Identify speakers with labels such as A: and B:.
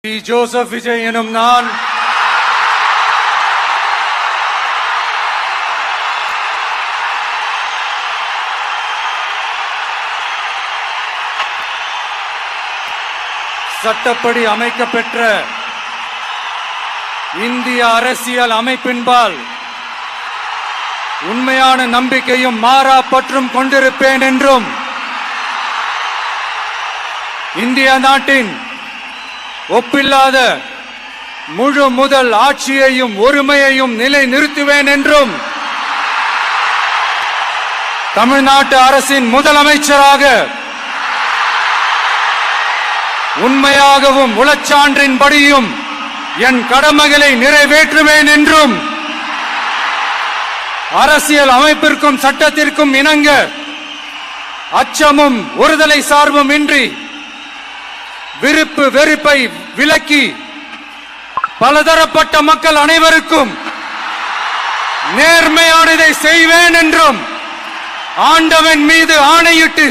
A: Joseph Vijay எனும் நான் சட்டப்படி அமைக்கப்பெற்ற இந்திய அரசியல் அமைப்பின்பால் உண்மையான நம்பிக்கையும் மாறா பற்றும் கொண்டிருப்பேன் என்றும் இந்திய நாட்டின் ஒப்பில்லாத முழு முதல் ஆட்சியையும் ஒருமையையும் நிலை நிறுத்துவேன் என்றும் தமிழ்நாட்டு அரசின் முதலமைச்சராக உண்மையாகவும் உளச்சான்றின்படியும் என் கடமைகளை நிறைவேற்றுவேன் என்றும் அரசியல் அமைப்பிற்கும் சட்டத்திற்கும் இணங்க அச்சமும் ஒருதலை சார்பும் இன்றி விருப்பு வெறுப்பை விலக்கி பலதரப்பட்ட மக்கள் அனைவருக்கும் நேர்மையானதை செய்வேன் என்றும் ஆண்டவன் மீது ஆணையிட்டு